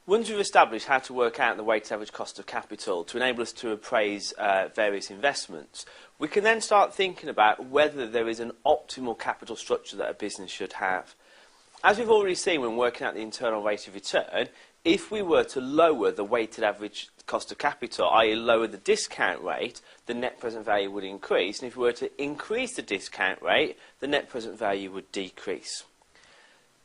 Once we've established how to work out the weighted average cost of capital to enable us to appraise various investments, we can then start thinking about whether there is an optimal capital structure that a business should have. As we've already seen when working out the internal rate of return, if we were to lower the weighted average cost of capital, i.e. lower the discount rate, the net present value would increase, and if we were to increase the discount rate, the net present value would decrease.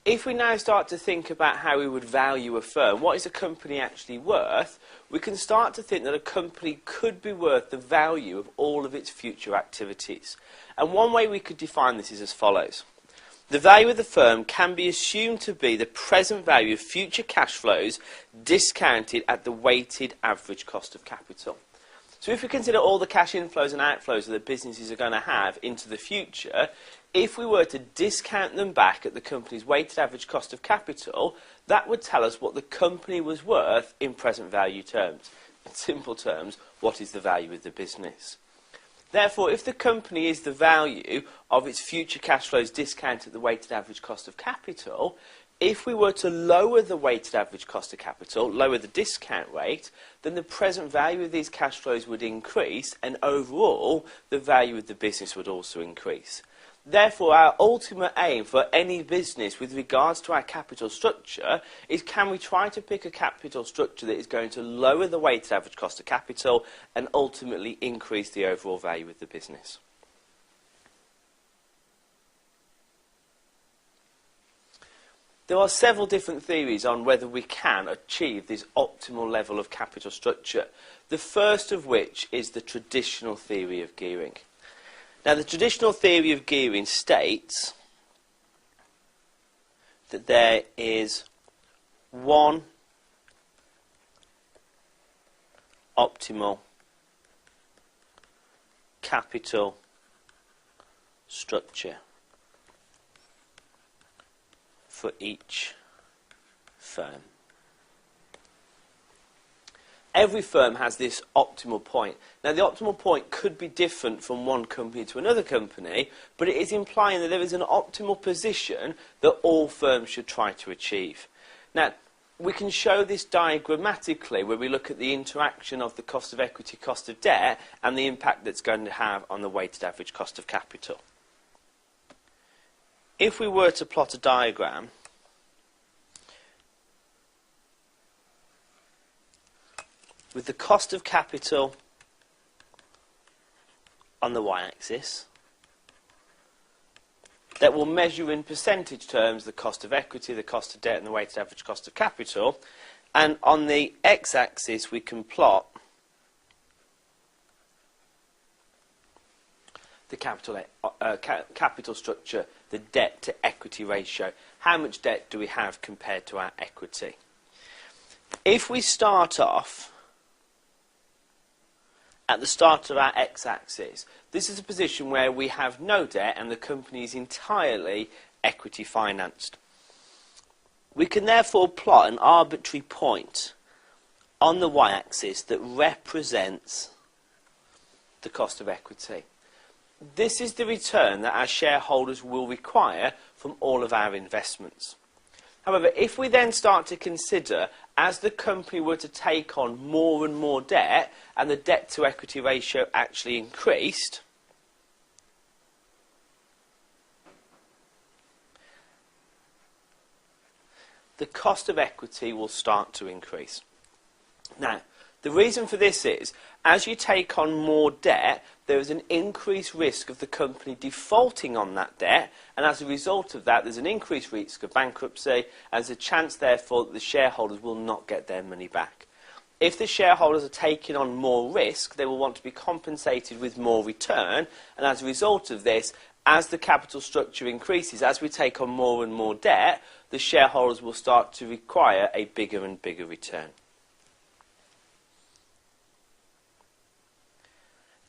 If we now start to think about how we would value a firm, what is a company actually worth, we can start to think that a company could be worth the value of all of its future activities. And one way we could define this is as follows. The value of the firm can be assumed to be the present value of future cash flows discounted at the weighted average cost of capital. So if we consider all the cash inflows and outflows that the businesses are going to have into the future, if we were to discount them back at the company's weighted average cost of capital, that would tell us what the company was worth in present value terms. In simple terms, what is the value of the business? Therefore, if the company is the value of its future cash flows discounted at the weighted average cost of capital, if we were to lower the weighted average cost of capital, lower the discount rate, then the present value of these cash flows would increase, and overall, the value of the business would also increase. Therefore, our ultimate aim for any business with regards to our capital structure is, can we try to pick a capital structure that is going to lower the weighted average cost of capital and ultimately increase the overall value of the business? There are several different theories on whether we can achieve this optimal level of capital structure, the first of which is the traditional theory of gearing. Now, the traditional theory of gearing states that there is one optimal capital structure for each firm. Every firm has this optimal point. Now, the optimal point could be different from one company to another company, but it is implying that there is an optimal position that all firms should try to achieve. Now, we can show this diagrammatically where we look at the interaction of the cost of equity, cost of debt, and the impact that's going to have on the weighted average cost of capital. If we were to plot a diagram with the cost of capital on the y-axis, that will measure in percentage terms the cost of equity, the cost of debt, and the weighted average cost of capital, and on the x-axis we can plot the capital structure, the debt to equity ratio. How much debt do we have compared to our equity? If we start off at the start of our x-axis, this is a position where we have no debt and the company is entirely equity financed. We can therefore plot an arbitrary point on the y-axis that represents the cost of equity. This is the return that our shareholders will require from all of our investments. However, if we then start to consider, as the company were to take on more and more debt, and the debt to equity ratio actually increased, the cost of equity will start to increase. Now, the reason for this is, as you take on more debt, there is an increased risk of the company defaulting on that debt, and as a result of that, there's an increased risk of bankruptcy, and there's a chance, therefore, that the shareholders will not get their money back. If the shareholders are taking on more risk, they will want to be compensated with more return, and as a result of this, as the capital structure increases, as we take on more and more debt, the shareholders will start to require a bigger and bigger return.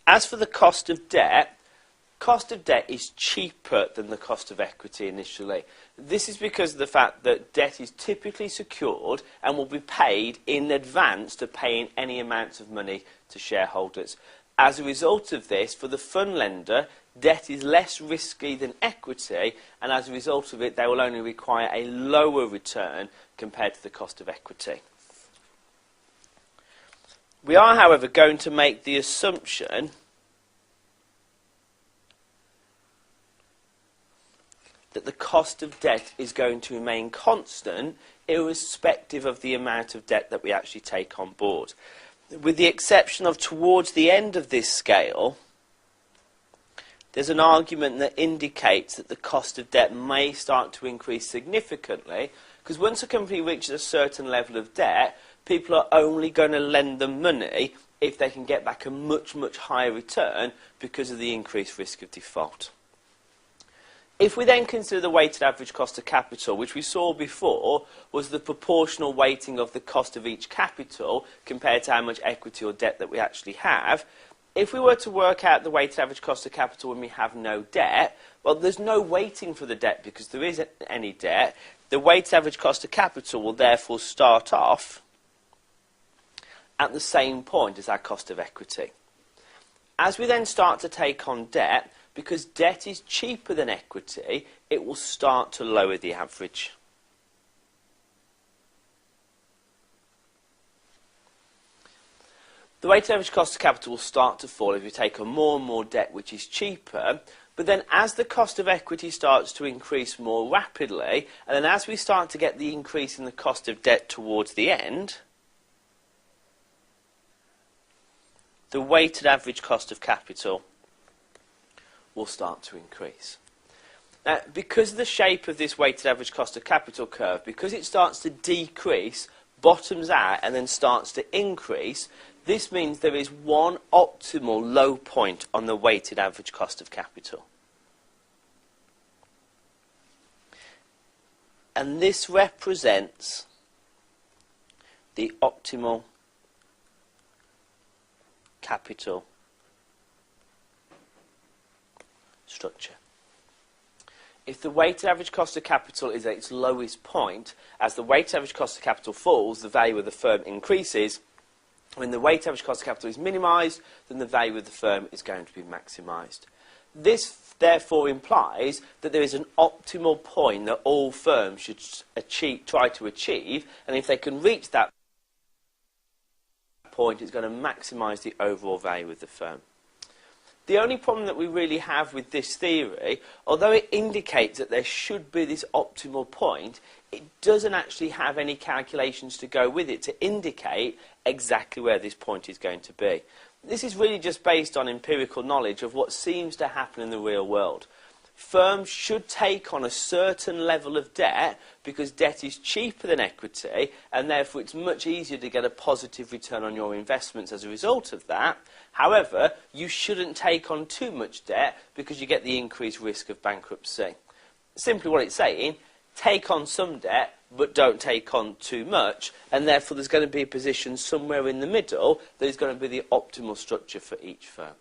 As for the cost of debt is cheaper than the cost of equity initially. This is because of the fact that debt is typically secured and will be paid in advance to paying any amounts of money to shareholders. As a result of this, for the fund lender, debt is less risky than equity, and as a result of it, they will only require a lower return compared to the cost of equity. We are, however, going to make the assumption that the cost of debt is going to remain constant irrespective of the amount of debt that we actually take on board. With the exception of towards the end of this scale, there's an argument that indicates that the cost of debt may start to increase significantly, because once a company reaches a certain level of debt, people are only going to lend them money if they can get back a much, much higher return because of the increased risk of default. If we then consider the weighted average cost of capital, which we saw before was the proportional weighting of the cost of each capital compared to how much equity or debt that we actually have, if we were to work out the weighted average cost of capital when we have no debt, well, there's no weighting for the debt because there isn't any debt. The weighted average cost of capital will therefore start off at the same point as our cost of equity. As we then start to take on debt, because debt is cheaper than equity, it will start to lower the average. The weighted average cost of capital will start to fall if we take on more and more debt which is cheaper, but then as the cost of equity starts to increase more rapidly, and then as we start to get the increase in the cost of debt towards the end, the weighted average cost of capital will start to increase. Now, because of the shape of this weighted average cost of capital curve, because it starts to decrease, bottoms out, and then starts to increase, this means there is one optimal low point on the weighted average cost of capital. And this represents the optimal capital structure. If the weighted average cost of capital is at its lowest point, as the weighted average cost of capital falls, the value of the firm increases. When the weighted average cost of capital is minimised, then the value of the firm is going to be maximised. This therefore implies that there is an optimal point that all firms should try to achieve, and if they can reach that point, it's going to maximise the overall value of the firm. The only problem that we really have with this theory, although it indicates that there should be this optimal point, it doesn't actually have any calculations to go with it to indicate exactly where this point is going to be. This is really just based on empirical knowledge of what seems to happen in the real world. Firms should take on a certain level of debt because debt is cheaper than equity, and therefore it's much easier to get a positive return on your investments as a result of that. However, you shouldn't take on too much debt because you get the increased risk of bankruptcy. Simply what it's saying, take on some debt, but don't take on too much, and therefore there's going to be a position somewhere in the middle that is going to be the optimal structure for each firm.